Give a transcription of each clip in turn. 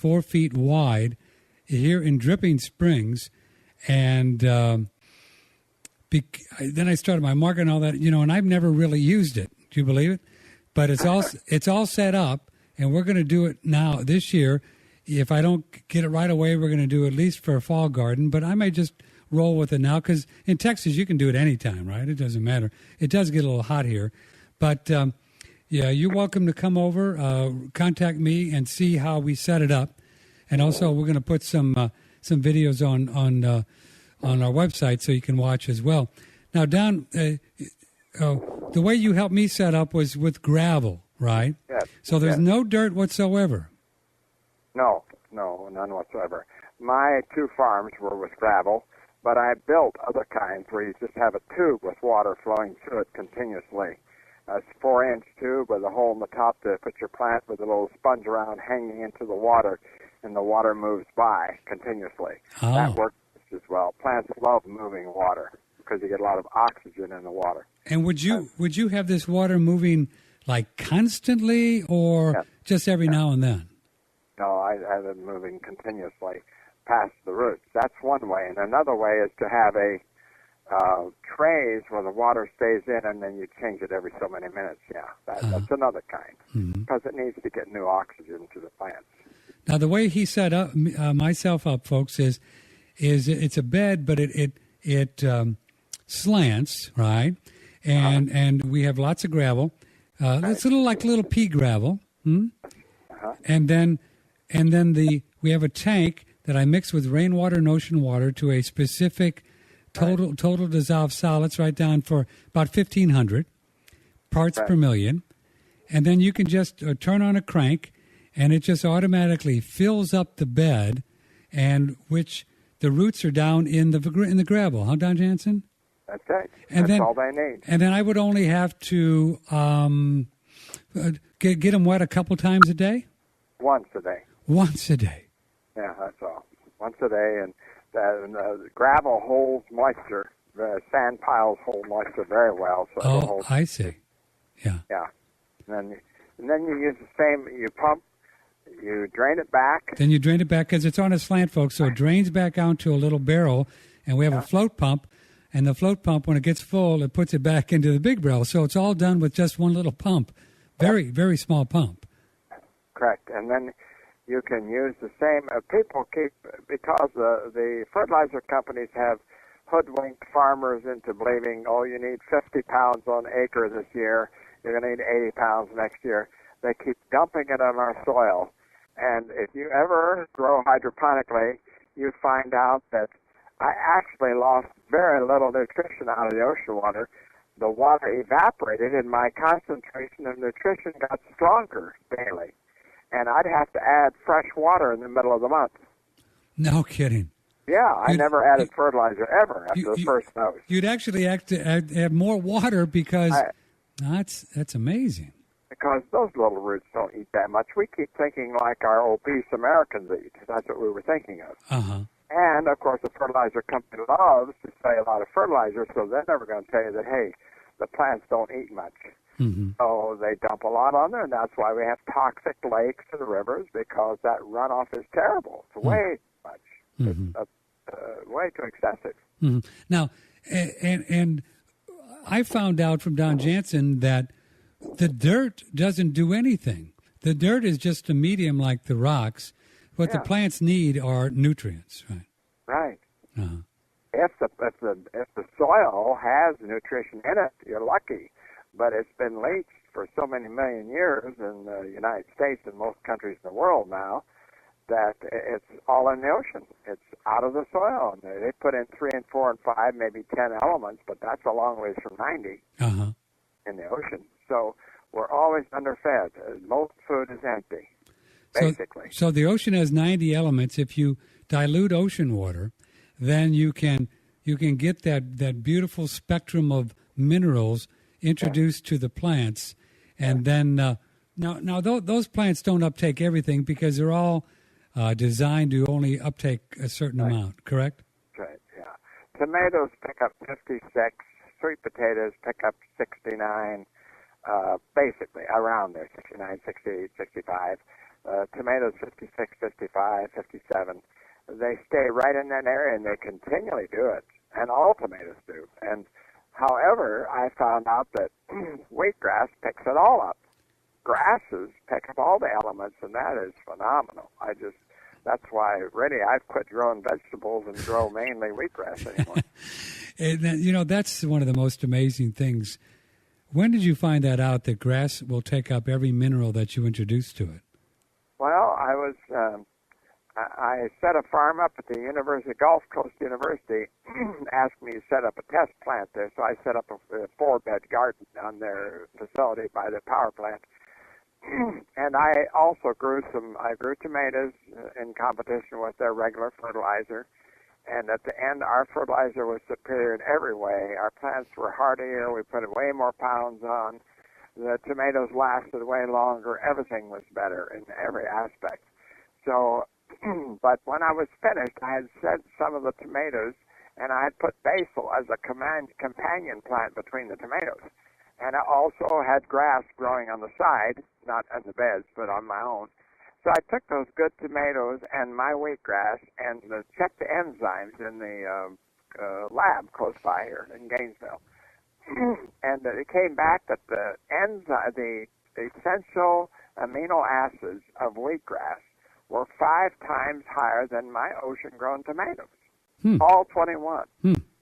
4 feet wide here in Dripping Springs. And then I started my market and all that, and I've never really used it. Do you believe it? But it's all set up, and we're going to do it now this year. If I don't get it right away, we're going to do it at least for a fall garden. But I may just roll with it now because in Texas you can do it anytime, right? It doesn't matter. It does get a little hot here. But, yeah, you're welcome to come over, contact me, and see how we set it up. And also we're going to put some videos on our website so you can watch as well. Now, Don, the way you helped me set up was with gravel, right? Yes. So there's no dirt whatsoever. No, none whatsoever. My 2 farms were with gravel, but I built other kinds where you just have a tube with water flowing through it continuously. It's a 4-inch tube with a hole in the top to put your plant with a little sponge around hanging into the water, and the water moves by continuously. Oh. That works as well. Plants love moving water because you get a lot of oxygen in the water. And would you have this water moving like constantly or just every now and then? No, I have it moving continuously past the roots. That's one way. And another way is to have a trays where the water stays in and then you change it every so many minutes. Yeah, that's another kind because it needs to get new oxygen to the plants. Now, the way he set up myself up, folks, is it's a bed, but it slants, right? And we have lots of gravel. It's like little pea gravel. And then we have a tank that I mix with rainwater and ocean water to a specific total dissolved solids, right down for about 1,500 parts per million. And then you can just turn on a crank, and it just automatically fills up the bed, and which the roots are down in the gravel. Huh, Don Jansen? That's right. And That's all they need. And then I would only have to get them wet a couple times a day? Once a day. Once a day. Yeah, that's all. Once a day, and the gravel holds moisture. The sand piles hold moisture very well. So I see. Yeah. Yeah. And then you use the same, you pump, you drain it back. Then you drain it back because it's on a slant, folks, so it drains back out to a little barrel, and we have a float pump, and the float pump, when it gets full, it puts it back into the big barrel. So it's all done with just one little pump. Very, very small pump. Correct. And then you can use the same, people keep, because the fertilizer companies have hoodwinked farmers into believing, you need 50 pounds on acre this year, you're going to need 80 pounds next year. They keep dumping it on our soil. And if you ever grow hydroponically, you find out that I actually lost very little nutrition out of the ocean water. The water evaporated and my concentration of nutrition got stronger daily. And I'd have to add fresh water in the middle of the month. No kidding. Yeah, I never added fertilizer ever after the first dose. You'd actually have to add more water because that's amazing. Because those little roots don't eat that much. We keep thinking like our obese Americans eat. That's what we were thinking of. Uh-huh. And, of course, the fertilizer company loves to say a lot of fertilizer, so they're never going to tell you that, hey, the plants don't eat much. Mm-hmm. So they dump a lot on there, and that's why we have toxic lakes and rivers, because that runoff is terrible. It's way too much. Mm-hmm. It's way too excessive. Mm-hmm. Now, and I found out from Don Jansen that the dirt doesn't do anything. The dirt is just a medium like the rocks. What the plants need are nutrients, right? Right. Uh-huh. If the soil has nutrition in it, you're lucky. But it's been leached for so many million years in the United States and most countries in the world now that it's all in the ocean. It's out of the soil. They put in 3 and 4 and 5, maybe 10 elements, but that's a long ways from 90 in the ocean. So we're always underfed. Most food is empty, basically. So the ocean has 90 elements. If you dilute ocean water, then you can get that beautiful spectrum of minerals introduced to the plants, and then now those plants don't uptake everything because they're all designed to only uptake a certain amount. Correct? Right. Yeah. Tomatoes pick up 56. Sweet potatoes pick up 69. Basically around there, 69, 68, 65. tomatoes 56, 55, 57. They stay right in that area, and they continually do it, and all tomatoes do. And however, I found out that wheatgrass picks it all up. Grasses pick up all the elements, and that is phenomenal. That's why really I've quit growing vegetables and grow mainly wheatgrass anymore. And that's one of the most amazing things. When did you find that out, that grass will take up every mineral that you introduce to it? Well, I set a farm up at the University, Gulf Coast University, asked me to set up a test plant there, so I set up a 4-bed garden on their facility by the power plant. And I also grew tomatoes in competition with their regular fertilizer. And at the end, our fertilizer was superior in every way. Our plants were hardier. We put way more pounds on. The tomatoes lasted way longer. Everything was better in every aspect. So, but when I was finished, I had set some of the tomatoes, and I had put basil as a companion plant between the tomatoes. And I also had grass growing on the side, not on the beds, but on my own. So I took those good tomatoes and my wheatgrass and checked the enzymes in the lab close by here in Gainesville. And it came back that the essential amino acids of wheatgrass were 5 times higher than my ocean-grown tomatoes, all 21.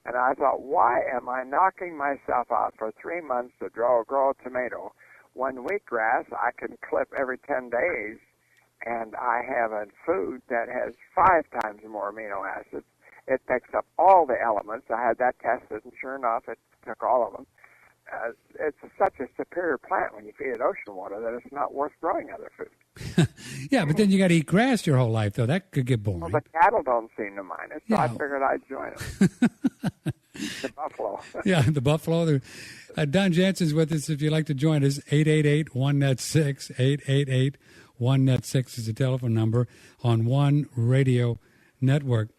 And I thought, why am I knocking myself out for 3 months to grow a tomato when wheatgrass I can clip every 10 days, and I have a food that has 5 times more amino acids. It picks up all the elements. I had that tested, and sure enough, it took all of them. It's such a superior plant when you feed it ocean water that it's not worth growing other food. Yeah, but then you got to eat grass your whole life, though. That could get boring. Well, the cattle don't seem to mind it, so I figured I'd join them. The buffalo. Yeah, the buffalo. Don Jansen's with us. If you'd like to join us, 888-1net6, 888-1net6 is the telephone number on One Radio Network.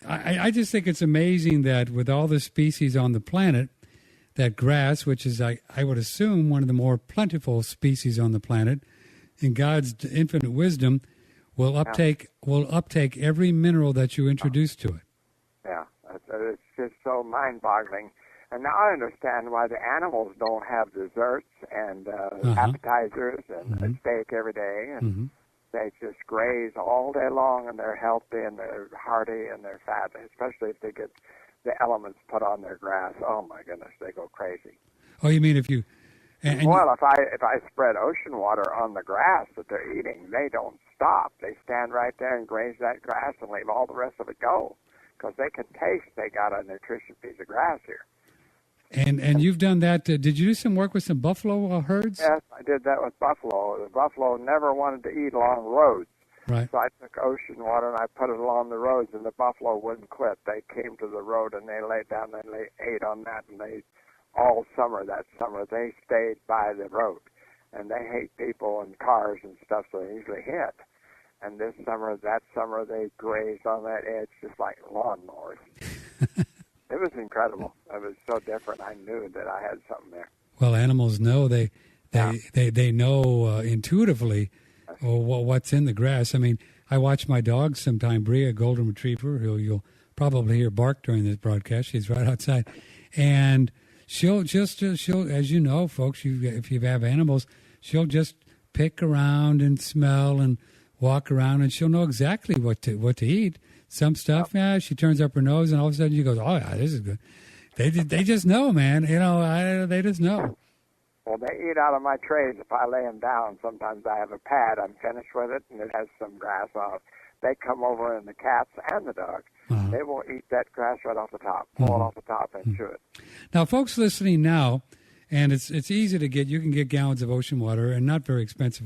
I just think it's amazing that with all the species on the planet, that grass, which is, I would assume, one of the more plentiful species on the planet, in God's infinite wisdom, will uptake every mineral that you introduce to it. Yeah, it's just so mind-boggling. And now I understand why the animals don't have desserts and appetizers and a steak every day. And they just graze all day long, and they're healthy, and they're hardy, and they're fat, especially if they get the elements put on their grass. Oh, my goodness, they go crazy. Oh, you mean if you... Well, if I spread ocean water on the grass that they're eating, they don't stop. They stand right there and graze that grass and leave all the rest of it go, because they can taste they got a nutritious piece of grass here. And you've done that. Did you do some work with some buffalo herds? Yes, I did that with buffalo. The buffalo never wanted to eat along roads. Right. So I took ocean water and I put it along the roads, and the buffalo wouldn't quit. They came to the road and they laid down and they ate on that, and they all summer that summer they stayed by the road. And they hate people and cars and stuff, so they usually hit. And that summer they grazed on that edge just like lawnmowers. It was incredible. It was so different. I knew that I had something there. Well, animals know they know intuitively what's in the grass. I mean, I watch my dog sometime, Bria, a golden retriever, who you'll probably hear bark during this broadcast. She's right outside, and she'll as you know, folks, if you have animals, she'll just pick around and smell and walk around, and she'll know exactly what to eat. Some stuff, she turns up her nose, and all of a sudden she goes, "Oh yeah, this is good." They just know, man. They just know. Well, they eat out of my trays if I lay them down. Sometimes I have a pad. I'm finished with it, and it has some grass on it. They come over, and the cats and the dog, they will eat that grass right off the top, pull it off the top, and chew it. Now, folks listening now, and it's easy to get. You can get gallons of ocean water, and not very expensive